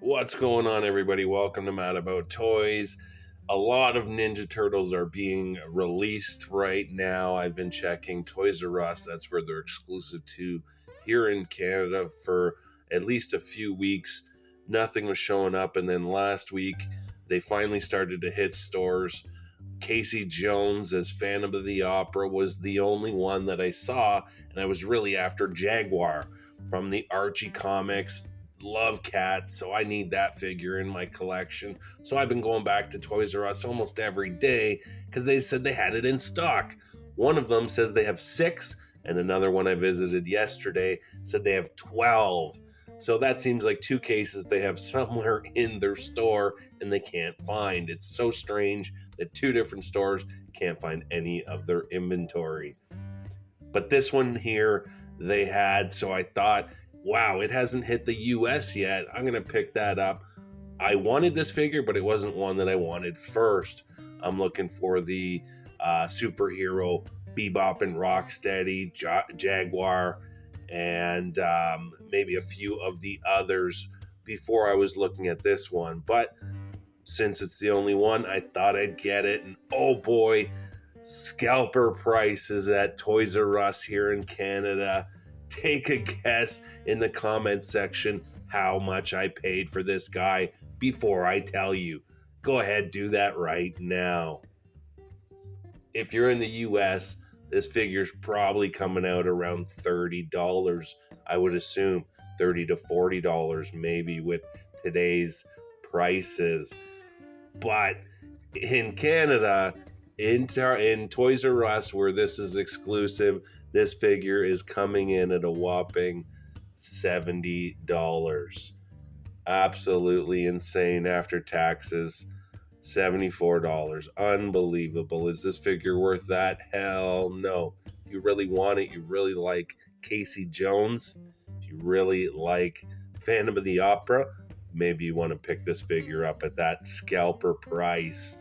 What's going on, everybody? Welcome to Mad About Toys. A lot of Ninja Turtles are being released right now. I've been checking Toys R Us. That's where they're exclusive to here in Canada for at least a few weeks. Nothing was showing up, and then last week they finally started to hit stores. Casey Jones as Phantom of the Opera was the only one that I saw, and I was really after Jaguar from the Archie comics. Love Cat, so I need that figure in my collection. So I've been going back to Toys R Us almost every day because they said they had it in stock. One of them says they have 6, and another one I visited yesterday said they have 12. So that seems like 2 cases they have somewhere in their store and they can't find. It's so strange that 2 different stores can't find any of their inventory. But this one here they had, so I thought, wow, it hasn't hit the US yet. I'm going to pick that up. I wanted this figure, but it wasn't one that I wanted first. I'm looking for the superhero Bebop and Rocksteady, Jaguar, and maybe a few of the others before I was looking at this one. But since it's the only one, I thought I'd get it. And oh boy, scalper prices at Toys R Us here in Canada. Take a guess in the comment section how much I paid for this guy before I tell you. Go ahead, do that right now. If you're in the US, this figure's probably coming out around $30, I would assume. $30 to $40 maybe with today's prices. But in Canada, in Toys R Us, where this is exclusive, this figure is coming in at a whopping $70. Absolutely insane after taxes. $74. Unbelievable. Is this figure worth that? Hell no. If you really want it, you really like Casey Jones, if you really like Phantom of the Opera, maybe you want to pick this figure up at that scalper price.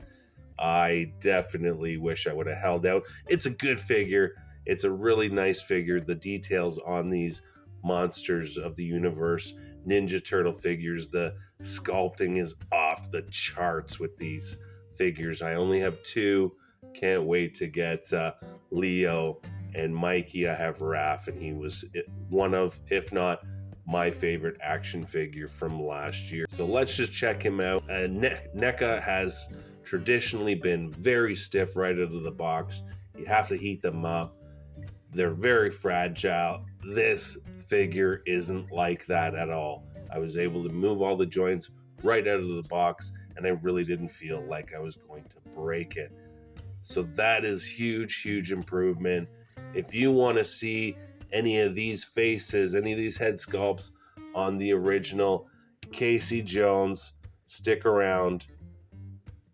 I definitely wish I would have held out. It's a good figure. It's a really nice figure. The details on these monsters of the universe, Ninja Turtle figures, the sculpting is off the charts with these figures. I only have 2. Can't wait to get Leo and Mikey. I have Raph, and he was one of, if not my favorite action figure from last year. So let's just check him out. NECA has traditionally been very stiff right out of the box. You have to heat them up. They're very fragile. This figure isn't like that at all. I was able to move all the joints right out of the box, and I really didn't feel like I was going to break it. So that is huge improvement. If you want to see any of these faces, any of these head sculpts on the original Casey Jones, stick around.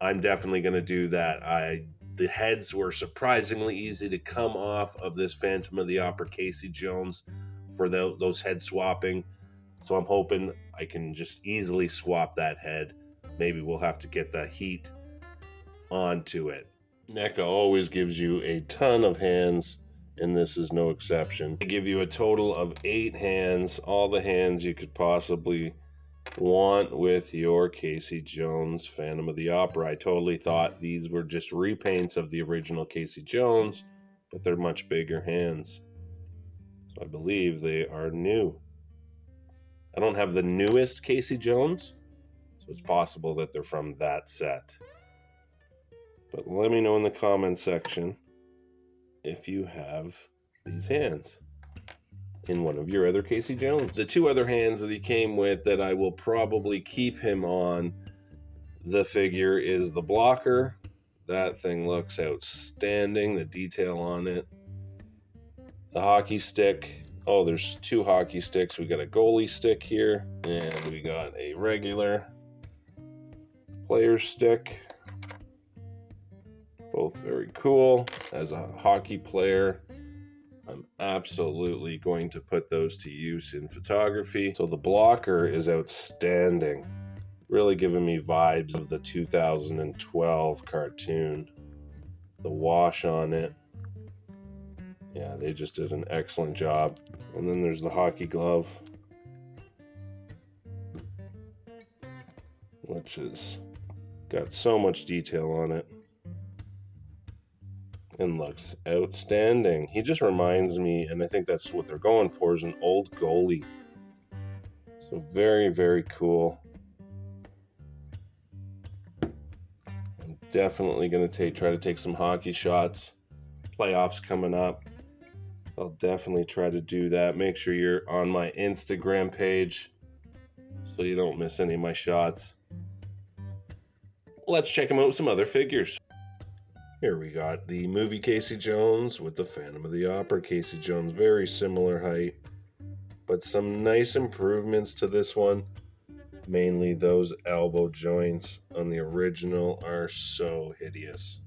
I'm definitely going to do that. The heads were surprisingly easy to come off of this Phantom of the Opera Casey Jones for those head swapping. So I'm hoping I can just easily swap that head. Maybe we'll have to get the heat onto it. NECA always gives you a ton of hands, and this is no exception. They give you a total of 8 hands, all the hands you could possibly want with your Casey Jones Phantom of the Opera. I totally thought these were just repaints of the original Casey Jones, but they're much bigger hands. So I believe they are new. I don't have the newest Casey Jones, so it's possible that they're from that set. But let me know in the comment section if you have these hands in one of your other Casey Jones. The 2 other hands that he came with that I will probably keep him on the figure is the blocker. That thing looks outstanding, the detail on it. The hockey stick. Oh, there's 2 hockey sticks. We got a goalie stick here, and we got a regular player stick. Both very cool. As a hockey player, I'm absolutely going to put those to use in photography. So the blocker is outstanding. Really giving me vibes of the 2012 cartoon. The wash on it. Yeah, they just did an excellent job. And then there's the hockey glove. which is got so much detail on it and looks outstanding. He just reminds me, and I think that's what they're going for, is an old goalie. So very, very cool. I'm definitely going to try to take some hockey shots. Playoffs coming up. I'll definitely try to do that. Make sure you're on my Instagram page so you don't miss any of my shots. Let's check them out with some other figures. Here we got the movie Casey Jones with the Phantom of the Opera Casey Jones. Very similar height, but some nice improvements to this one. Mainly those elbow joints on the original are so hideous.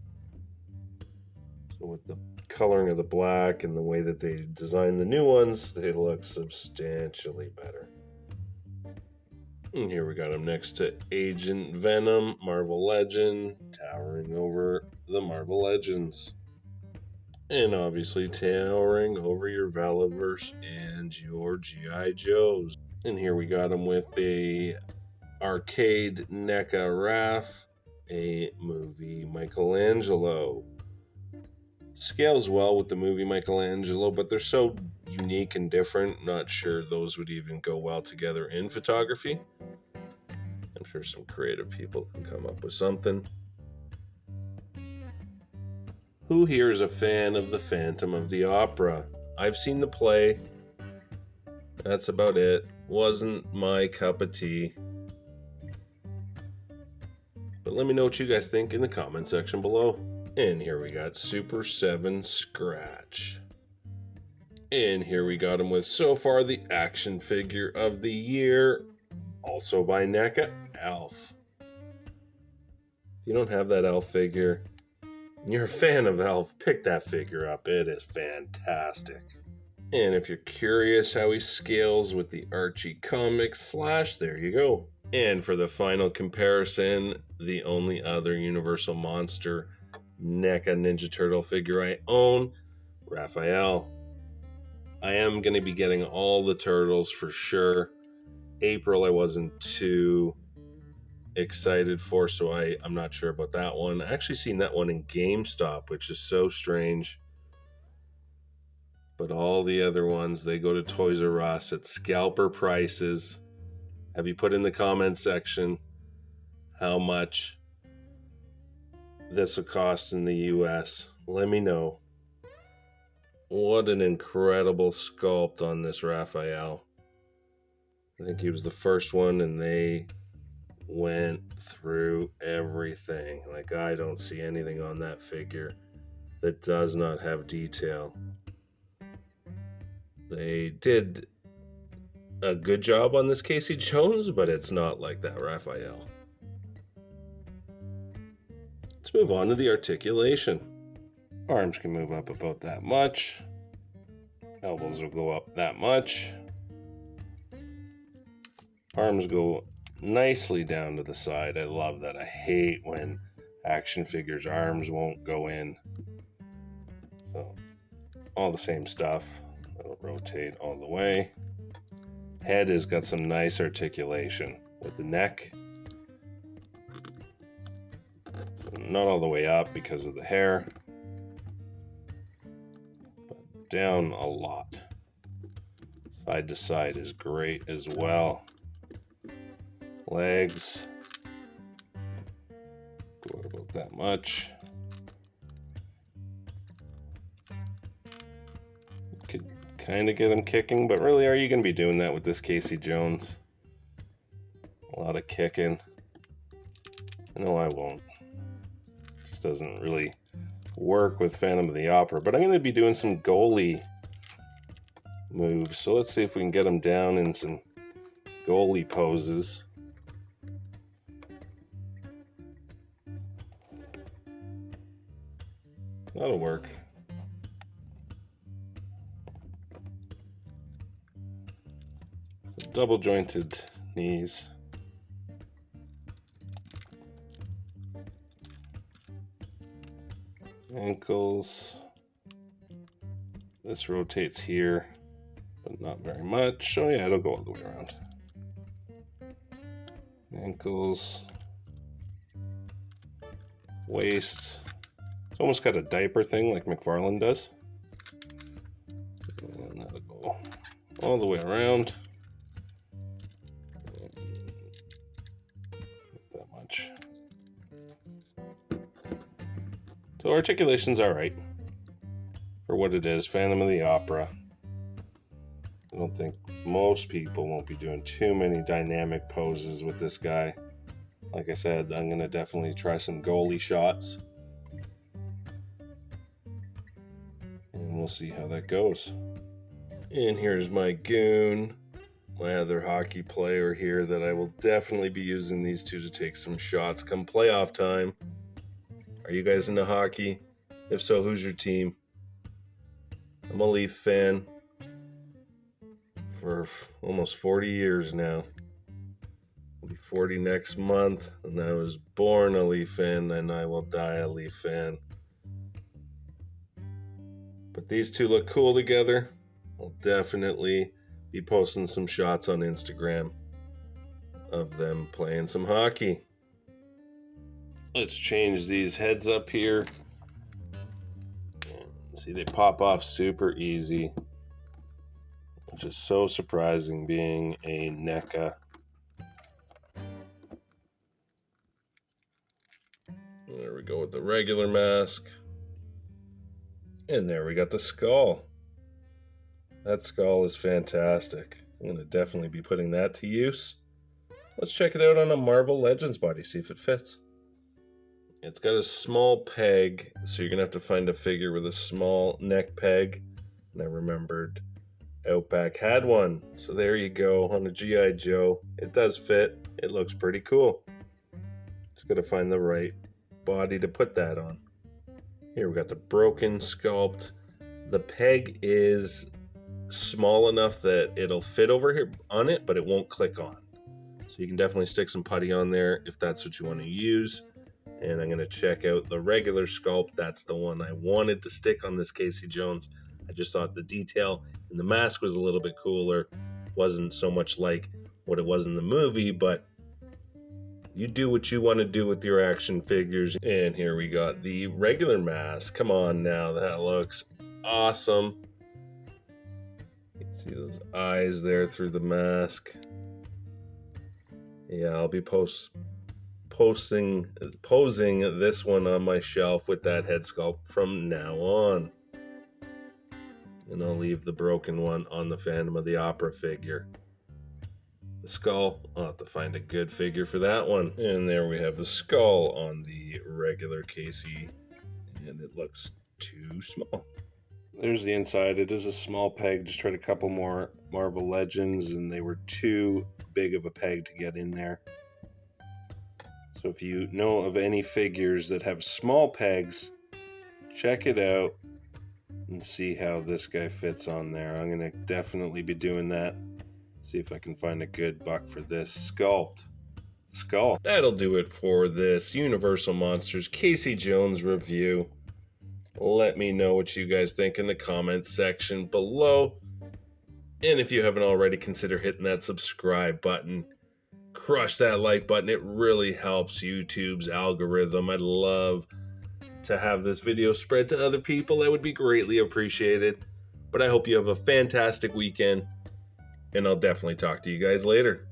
So with the coloring of the black and the way that they designed the new ones, they look substantially better. And here we got him next to Agent Venom, Marvel Legend, towering over the Marvel Legends. And obviously towering over your Valaverse and your G.I. Joes. And here we got him with a arcade NECA Raph, a movie Michelangelo. Scales well with the movie Michelangelo, but they're so unique and different, not sure those would even go well together in photography. I'm sure some creative people can come up with something. Who here is a fan of the Phantom of the Opera? I've seen the play. That's about it. Wasn't my cup of tea. But let me know what you guys think in the comment section below. And here we got Super 7 Scratch. And here we got him with so far the action figure of the year, also by NECA, Elf. If you don't have that Elf figure, and you're a fan of Elf, pick that figure up. It is fantastic. And if you're curious how he scales with the Archie Comics Slash, there you go. And for the final comparison, the only other Universal Monster NECA Ninja Turtle figure I own, Raphael. I am going to be getting all the turtles for sure. April I wasn't too excited for, so I'm not sure about that one. I actually seen that one in GameStop, which is so strange. But all the other ones, they go to Toys R Us at scalper prices. Have you put in the comment section how much this will cost in the US? Let me know. What an incredible sculpt on this Raphael. I think he was the first one, and they went through everything. Like, I don't see anything on that figure that does not have detail. They did a good job on this Casey Jones, but it's not like that Raphael. Let's move on to the articulation. Arms can move up about that much. Elbows will go up that much. Arms go nicely down to the side. I love that. I hate when action figures' arms won't go in. So, all the same stuff. It'll rotate all the way. Head has got some nice articulation with the neck. Not all the way up because of the hair, but down a lot. Side to side is great as well. Legs go out about that much. You could kind of get him kicking, but really, are you going to be doing that with this Casey Jones? A lot of kicking. No, I won't. Just doesn't really work with Phantom of the Opera, but I'm going to be doing some goalie moves. So let's see if we can get him down in some goalie poses. That'll work. So double jointed knees. Ankles. This rotates here, but not very much. Oh yeah, it'll go all the way around. Ankles, waist. It's almost got a diaper thing like McFarlane does. And that'll go all the way around. That much. So articulation's alright for what it is. Phantom of the Opera. I don't think most people won't be doing too many dynamic poses with this guy. Like I said, I'm going to definitely try some goalie shots. And we'll see how that goes. And here's my goon, my other hockey player here that I will definitely be using these two to take some shots come playoff time. Are you guys into hockey? If so, who's your team? I'm a Leaf fan for almost 40 years now. I'll be 40 next month, and I was born a Leaf fan, and I will die a Leaf fan. But these two look cool together. I'll definitely be posting some shots on Instagram of them playing some hockey. Let's change these heads up here. See, they pop off super easy, which is so surprising being a NECA. There we go with the regular mask. And there we got the skull. That skull is fantastic. I'm going to definitely be putting that to use. Let's check it out on a Marvel Legends body, see if it fits. It's got a small peg, so you're going to have to find a figure with a small neck peg. And I remembered Outback had one. So there you go on a G.I. Joe. It does fit. It looks pretty cool. Just got to find the right body to put that on. Here we got the broken sculpt. The peg is small enough that it'll fit over here on it, but it won't click on. So you can definitely stick some putty on there if that's what you want to use. And I'm going to check out the regular sculpt. That's the one I wanted to stick on this Casey Jones. I just thought the detail in the mask was a little bit cooler. Wasn't so much like what it was in the movie, but you do what you want to do with your action figures. And here we got the regular mask. Come on now, that looks awesome. You can see those eyes there through the mask. Yeah, I'll be posing this one on my shelf with that head sculpt from now on. And I'll leave the broken one on the Phantom of the Opera figure. The skull, I'll have to find a good figure for that one. And there we have the skull on the regular Casey, and it looks too small. There's the inside. It is a small peg. Just tried a couple more Marvel Legends, and they were too big of a peg to get in there. So if you know of any figures that have small pegs, check it out and see how this guy fits on there. I'm going to definitely be doing that. See if I can find a good buck for this skull. That'll do it for this Universal Monsters Casey Jones review. Let me know what you guys think in the comments section below. And if you haven't already, consider hitting that subscribe button. Crush that like button. It really helps YouTube's algorithm. I'd love to have this video spread to other people. That would be greatly appreciated. But I hope you have a fantastic weekend. And I'll definitely talk to you guys later.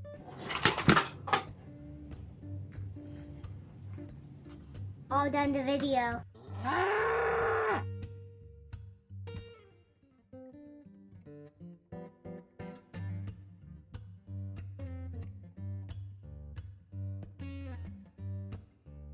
All done the video.